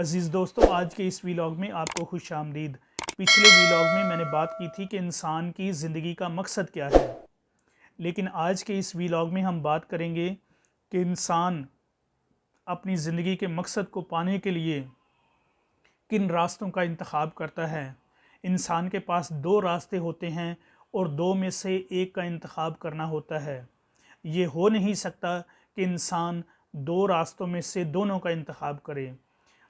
अज़ीज़ दोस्तों, आज के इस व्लॉग में आपको खुश आमदीद। पिछले व्लॉग में मैंने बात की थी कि इंसान की ज़िंदगी का मकसद क्या है, लेकिन आज के इस व्लॉग में हम बात करेंगे कि इंसान अपनी ज़िंदगी के मकसद को पाने के लिए किन रास्तों का इंतखाब करता है। इंसान के पास दो रास्ते होते हैं और दो में से एक का इंतखाब करना होता है। ये हो नहीं सकता कि इंसान दो रास्तों में से दोनों का इंतखाब करे।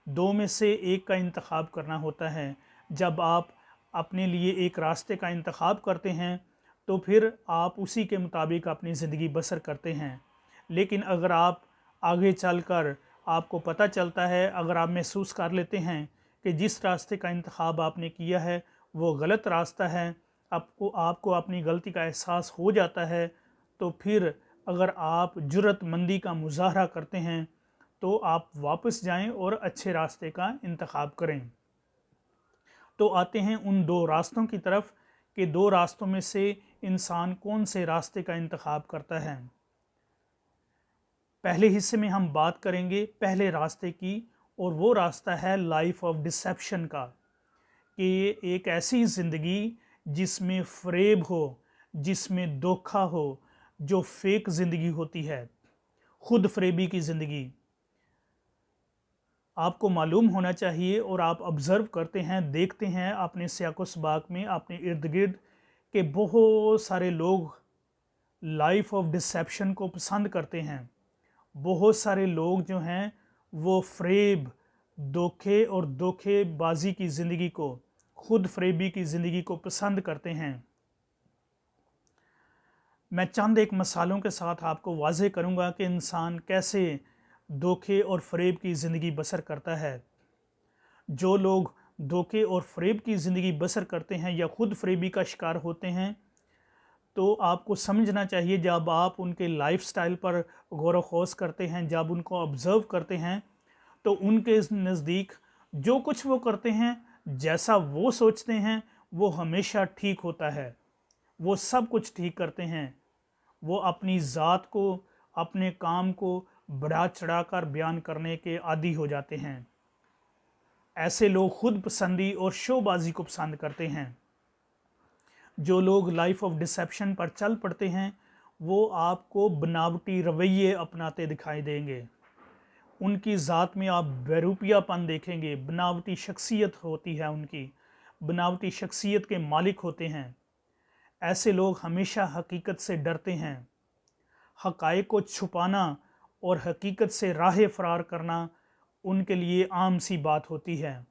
दो में से एक का इंतखाब करना होता है। जब आप अपने लिए एक रास्ते का इंतखाब करते हैं तो फिर आप उसी के मुताबिक अपनी ज़िंदगी बसर करते हैं। लेकिन अगर आप आगे चलकर आपको पता चलता है, अगर आप महसूस कर लेते हैं कि जिस रास्ते का इंतखाब आपने किया है वो गलत रास्ता है, आपको अपनी गलती का एहसास हो जाता है, तो फिर अगर आप जुर्रतमंदी का मुज़ाहरा करते हैं तो आप वापस जाएं और अच्छे रास्ते का इंतखाब करें। तो आते हैं उन दो रास्तों की तरफ कि दो रास्तों में से इंसान कौन से रास्ते का इंतखाब करता है। पहले हिस्से में हम बात करेंगे पहले रास्ते की, और वो रास्ता है लाइफ ऑफ डिसेप्शन का, कि एक ऐसी ज़िंदगी जिसमें फ़रेब हो, जिसमें धोखा हो, जो फेक ज़िंदगी होती है, खुद फरेबी की ज़िंदगी। आपको मालूम होना चाहिए और आप ऑब्ज़र्व करते हैं, देखते हैं अपने सियाक़ो-सबाक़ में, अपने इर्द गिर्द, कि बहुत सारे लोग लाइफ ऑफ डिसेप्शन को पसंद करते हैं। बहुत सारे लोग जो हैं वो फ़रेब, धोखे और धोखेबाजी की ज़िंदगी को, खुद फरेबी की ज़िंदगी को पसंद करते हैं। मैं चंद एक मिसालों के साथ आपको वाज़ेह करूँगा कि इंसान कैसे धोखे और फ़रेब की ज़िंदगी बसर करता है। जो लोग धोखे और फ़रेब की ज़िंदगी बसर करते हैं या ख़ुद फरेबी का शिकार होते हैं, तो आपको समझना चाहिए, जब आप उनके लाइफ़स्टाइल पर गौर व ख़ौस करते हैं, जब उनको ऑब्ज़र्व करते हैं, तो उनके नज़दीक जो कुछ वो करते हैं, जैसा वो सोचते हैं, वो हमेशा ठीक होता है। वो सब कुछ ठीक करते हैं। वो अपनी ज़ात को, अपने काम को बढ़ा चढ़ाकर बयान करने के आदी हो जाते हैं। ऐसे लोग खुद पसंदी और शोबाजी को पसंद करते हैं। जो लोग लाइफ ऑफ डिसेप्शन पर चल पड़ते हैं, वो आपको बनावटी रवैये अपनाते दिखाई देंगे। उनकी ज़ात में आप बेरूपियापन देखेंगे, बनावटी शख्सियत होती है उनकी, बनावटी शख्सियत के मालिक होते हैं। ऐसे लोग हमेशा हकीकत से डरते हैं। हक़ाइक़ को छुपाना और हकीकत से राह फ़रार करना उनके लिए आम सी बात होती है।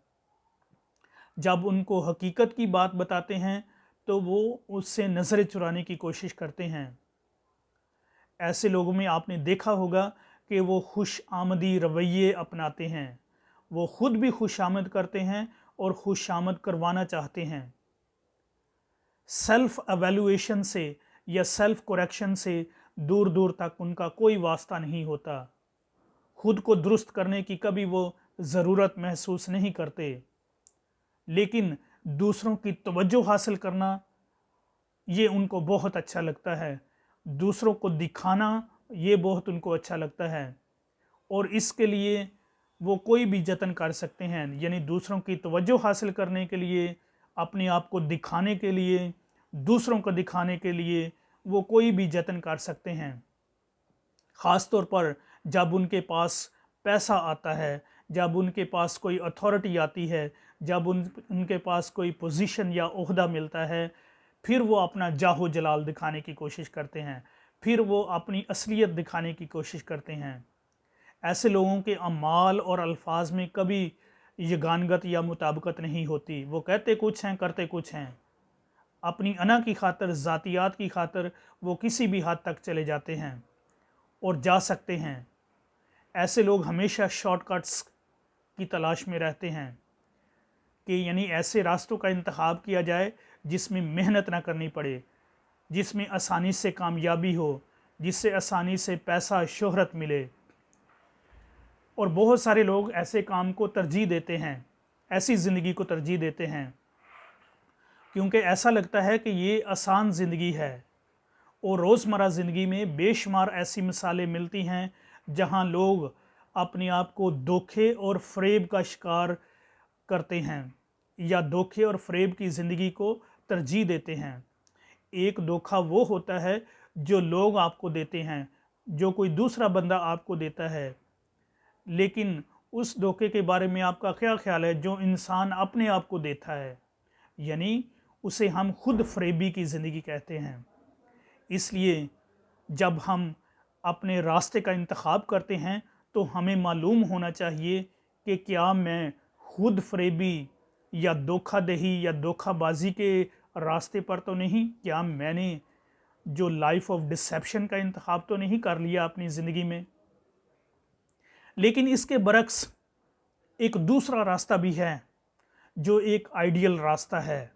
जब उनको हकीकत की बात बताते हैं तो वो उससे नज़रें चुराने की कोशिश करते हैं। ऐसे लोगों में आपने देखा होगा कि वो खुश आमदी रवैये अपनाते हैं। वो ख़ुद भी खुशामद करते हैं और खुशामद करवाना चाहते हैं। सेल्फ़ एवेल्यूएशन से या सेल्फ़ करेक्शन से दूर दूर तक उनका कोई वास्ता नहीं होता। खुद को दुरुस्त करने की कभी वो ज़रूरत महसूस नहीं करते, लेकिन दूसरों की तवज्जो हासिल करना ये उनको बहुत अच्छा लगता है। दूसरों को दिखाना ये बहुत उनको अच्छा लगता है, और इसके लिए वो कोई भी जतन कर सकते हैं। यानी दूसरों की तवज्जो हासिल करने के लिए, अपने आप को दिखाने के लिए, दूसरों को दिखाने के लिए वो कोई भी जतन कर सकते हैं। ख़ास तौर पर जब उनके पास पैसा आता है, जब उनके पास कोई अथॉरिटी आती है, जब उनके पास कोई पोजीशन या ओहदा मिलता है, फिर वो अपना जाहो जलाल दिखाने की कोशिश करते हैं, फिर वो अपनी असलियत दिखाने की कोशिश करते हैं। ऐसे लोगों के अमाल और अल्फाज में कभी यगानगत या मुताबिकत नहीं होती। वो कहते कुछ हैं, करते कुछ हैं। अपनी अना की खातर, ज़ातियात की खातर वो किसी भी हद तक चले जाते हैं और जा सकते हैं। ऐसे लोग हमेशा शॉर्टकट्स की तलाश में रहते हैं, कि यानी ऐसे रास्तों का इंतखाब किया जाए जिसमें मेहनत ना करनी पड़े, जिसमें आसानी से कामयाबी हो, जिससे आसानी से पैसा, शोहरत मिले। और बहुत सारे लोग ऐसे काम को तरजीह देते हैं, ऐसी ज़िंदगी को तरजीह देते हैं, क्योंकि ऐसा लगता है कि ये आसान ज़िंदगी है। और रोज़मर्रा ज़िंदगी में बेशुमार ऐसी मिसालें मिलती हैं जहाँ लोग अपने आप को धोखे और फ़रेब का शिकार करते हैं या धोखे और फ़रेब की ज़िंदगी को तरजीह देते हैं। एक धोखा वो होता है जो लोग आपको देते हैं, जो कोई दूसरा बंदा आपको देता है, लेकिन उस धोखे के बारे में आपका क्या ख्याल है जो इंसान अपने आप को देता है, यानी उसे हम खुद फ़रेबी की ज़िंदगी कहते हैं। इसलिए जब हम अपने रास्ते का इंतखाब करते हैं तो हमें मालूम होना चाहिए कि क्या मैं खुद फ़रेबी या धोखादही या धोखाबाजी के रास्ते पर तो नहीं, क्या मैंने जो लाइफ ऑफ डिसेप्शन का इंतखाब तो नहीं कर लिया अपनी ज़िंदगी में। लेकिन इसके बरक्स एक दूसरा रास्ता भी है जो एक आइडियल रास्ता है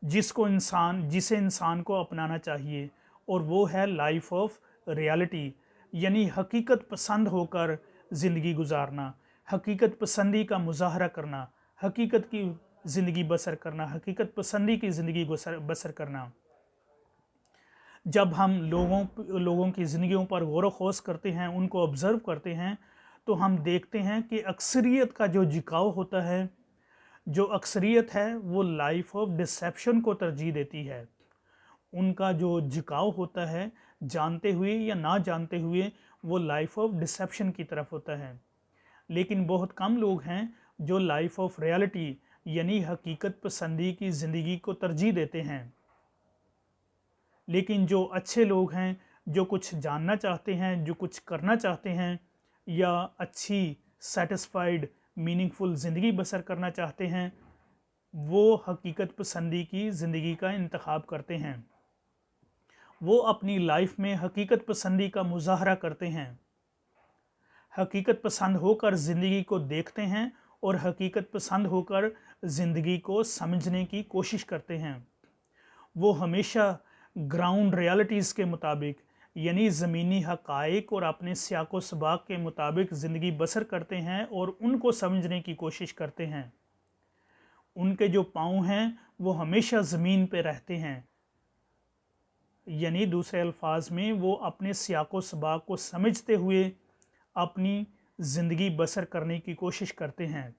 जिसे इंसान को अपनाना चाहिए, और वो है लाइफ ऑफ रियलिटी, यानी हकीकत पसंद होकर ज़िंदगी गुजारना, हकीकत पसंदी का मुजाहरा करना, हकीकत की ज़िंदगी बसर करना, हकीकत पसंदी की ज़िंदगी बसर करना। जब हम लोगों की ज़िंदगियों पर गौर व खौस करते हैं, उनको ऑब्ज़र्व करते हैं, तो हम देखते हैं कि अक्सरियत का जो झुकाव होता है, जो अक्सरियत है वो लाइफ ऑफ डिसेप्शन को तरजीह देती है। उनका जो झुकाव होता है जानते हुए या ना जानते हुए वो लाइफ ऑफ डिसेप्शन की तरफ होता है। लेकिन बहुत कम लोग हैं जो लाइफ ऑफ रियलिटी यानी हकीकत पसंदी की ज़िंदगी को तरजीह देते हैं। लेकिन जो अच्छे लोग हैं, जो कुछ जानना चाहते हैं, जो कुछ करना चाहते हैं या अच्छी सेटिस्फाइड मीनिंगफुल ज़िंदगी बसर करना चाहते हैं, वो हकीकत पसंदी की ज़िंदगी का इंतखाब करते हैं। वो अपनी लाइफ में हकीकत पसंदी का मुजाहरा करते हैं, हकीकत पसंद होकर ज़िंदगी को देखते हैं और हकीकत पसंद होकर ज़िंदगी को समझने की कोशिश करते हैं। वो हमेशा ग्राउंड रियलिटीज़ के मुताबिक यानी ज़मीनी हक़ाइक़ और अपने सियाक़ो सबाक़ के मुताबिक ज़िंदगी बसर करते हैं और उनको समझने की कोशिश करते हैं। उनके जो पाँव हैं वो हमेशा ज़मीन पे रहते हैं, यानी दूसरे अल्फाज में वो अपने सियाक़ो सबाक़ को समझते हुए अपनी ज़िंदगी बसर करने की कोशिश करते हैं।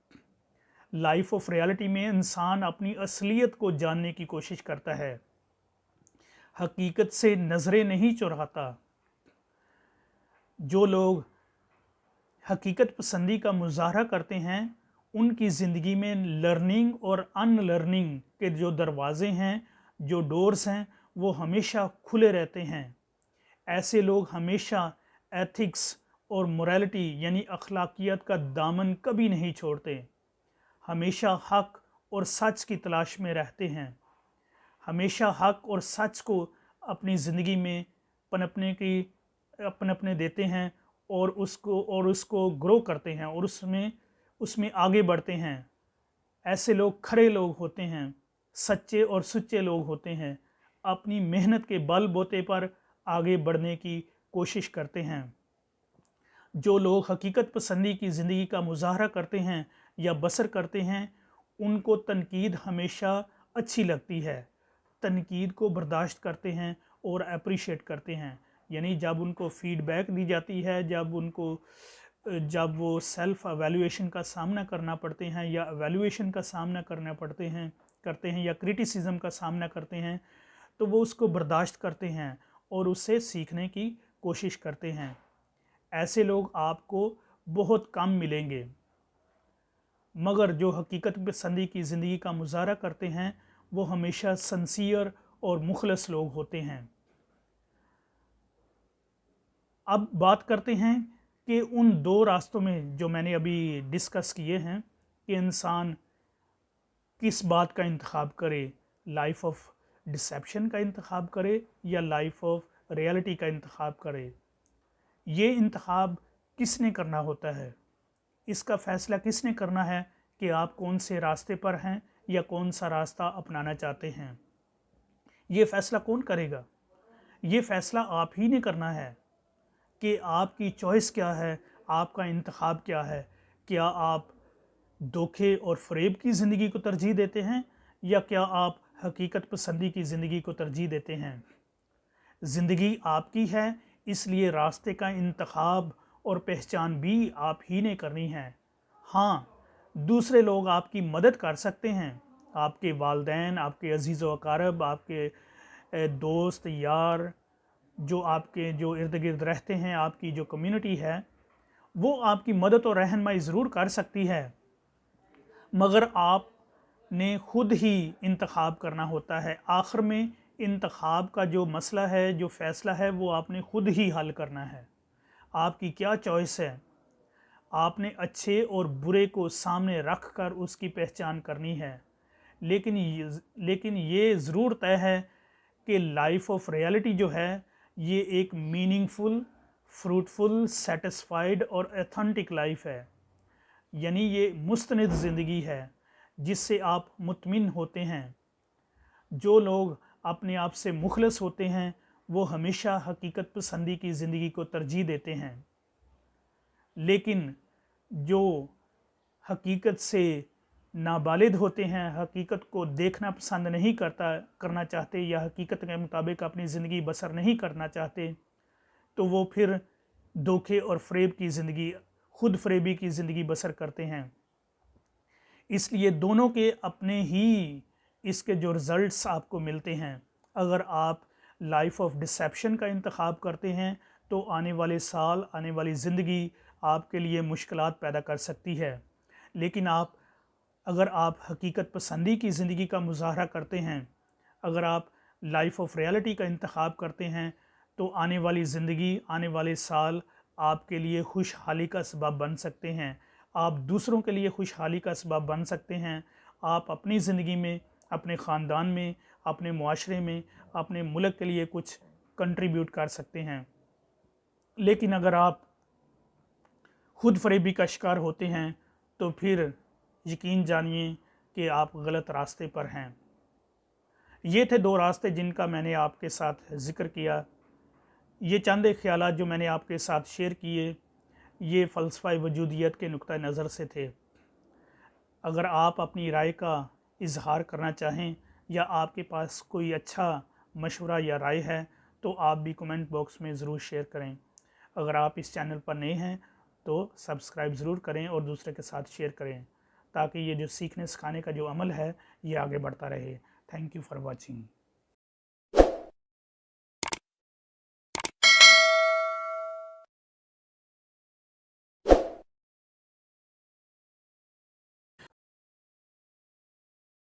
लाइफ ऑफ रियलिटी में इंसान अपनी असलियत को जानने की कोशिश करता है, हकीकत से नज़रें नहीं चुराता। जो लोग हकीकत पसंदी का मुजाहरा करते हैं, उनकी ज़िंदगी में लर्निंग और अनलर्निंग के जो दरवाज़े हैं, जो डोर्स हैं, वो हमेशा खुले रहते हैं। ऐसे लोग हमेशा एथिक्स और मोरालिटी यानी अखलाकियत का दामन कभी नहीं छोड़ते, हमेशा हक़ और सच की तलाश में रहते हैं, हमेशा हक़ और सच को अपनी ज़िंदगी में पनपने देते हैं और उसको ग्रो करते हैं और उसमें आगे बढ़ते हैं। ऐसे लोग खरे लोग होते हैं, सच्चे और सुच्चे लोग होते हैं, अपनी मेहनत के बलबूते पर आगे बढ़ने की कोशिश करते हैं। जो लोग हकीकत पसंदी की ज़िंदगी का मुजाहरा करते हैं या बसर करते हैं, उनको तनकीद हमेशा अच्छी लगती है, तनकीद को बर्दाश्त करते हैं और अप्रिशिएट करते हैं। यानी जब उनको फ़ीडबैक दी जाती है, जब वो सेल्फ़ एवेल्यूएशन का सामना करना पड़ते हैं या एवेल्यूएशन का सामना करते हैं या क्रिटिसिज्म का सामना करते हैं, तो वो उसको बर्दाश्त करते हैं और उससे सीखने की कोशिश करते हैं। ऐसे लोग आपको बहुत कम मिलेंगे, मगर जो हकीकत पसंदी की ज़िंदगी का मुजाहरा करते हैं वो हमेशा सिंसियर और मुखलस लोग होते हैं। अब बात करते हैं कि उन दो रास्तों में जो मैंने अभी डिस्कस किए हैं कि इंसान किस बात का इंतखाब करे, लाइफ ऑफ डिसेप्शन का इंतखाब करे या लाइफ ऑफ रियलिटी का इंतखाब करे। ये इंतखाब किसने करना होता है, इसका फ़ैसला किसने करना है कि आप कौन से रास्ते पर हैं या कौन सा रास्ता अपनाना चाहते हैं। ये फ़ैसला कौन करेगा? ये फ़ैसला आप ही ने करना है कि आपकी चॉइस क्या है, आपका इंतखाब क्या है। क्या आप धोखे और फ़रेब की ज़िंदगी को तरजीह देते हैं या क्या आप हकीकत पसंदी की ज़िंदगी को तरजीह देते हैं? ज़िंदगी आपकी है, इसलिए रास्ते का इंतखाब और पहचान भी आप ही ने करनी है। हाँ, दूसरे लोग आपकी मदद कर सकते हैं, आपके वालिदैन, आपके अजीज़ व अकारब, आपके दोस्त यार, जो आपके जो इर्द गिर्द रहते हैं, आपकी जो कम्युनिटी है, वो आपकी मदद और रहनुमाई ज़रूर कर सकती है, मगर आपने ख़ुद ही इंतखाब करना होता है। आखिर में इंतखाब का जो मसला है, जो फ़ैसला है, वो आपने ख़ुद ही हल करना है। आपकी क्या चॉइस है, आपने अच्छे और बुरे को सामने रख कर उसकी पहचान करनी है। लेकिन ये ज़रूर तय है कि लाइफ ऑफ रियलिटी जो है, ये एक मीनिंगफुल, फ्रूटफुल, सेटिस्फाइड और ऑथेंटिक लाइफ है। यानी ये मुस्तनिद ज़िंदगी है जिससे आप मुतमिन होते हैं। जो लोग अपने आप से मुखलस होते हैं वो हमेशा हकीकत पसंदी की ज़िंदगी को तरजीह देते हैं, लेकिन जो हकीकत से नाबालिद होते हैं, हकीकत को देखना पसंद नहीं करना चाहते या हकीकत के मुताबिक अपनी ज़िंदगी बसर नहीं करना चाहते, तो वो फिर धोखे और फ़रेब की ज़िंदगी, खुद फ़रेबी की ज़िंदगी बसर करते हैं। इसलिए दोनों के अपने ही इसके जो रिज़ल्ट्स आपको मिलते हैं। अगर आप लाइफ ऑफ डिसेप्शन का इंतखाब करते हैं तो आने वाले साल, आने वाली ज़िंदगी आपके लिए मुश्किलात पैदा कर सकती है। लेकिन अगर आप हकीकत पसंदी की ज़िंदगी का मुज़ाहरा करते हैं, अगर आप लाइफ ऑफ रियलिटी का इंतखाब करते हैं, तो आने वाली ज़िंदगी, आने वाले साल आपके लिए खुशहाली का सबब बन सकते हैं। आप दूसरों के लिए खुशहाली का सबब बन सकते हैं। आप अपनी ज़िंदगी में, अपने ख़ानदान में, अपने मुआशरे में, अपने मुल्क के लिए कुछ कंट्रीब्यूट कर सकते हैं। लेकिन अगर आप खुद फरेबी का शिकार होते हैं तो फिर यकीन जानिए कि आप गलत रास्ते पर हैं। ये थे दो रास्ते जिनका मैंने आपके साथ ज़िक्र किया। ये चंद एक ख्यालात जो मैंने आपके साथ शेयर किए, ये फ़लसफ़ा वजूदियत के नुक्ता नज़र से थे। अगर आप अपनी राय का इजहार करना चाहें या आपके पास कोई अच्छा मशवरा या राय है तो आप भी कमेंट बॉक्स में ज़रूर शेयर करें। अगर आप इस चैनल पर नए हैं तो सब्सक्राइब ज़रूर करें और दूसरे के साथ शेयर करें, ताकि ये जो सीखने सिखाने का जो अमल है ये आगे बढ़ता रहे। Thank you for watching.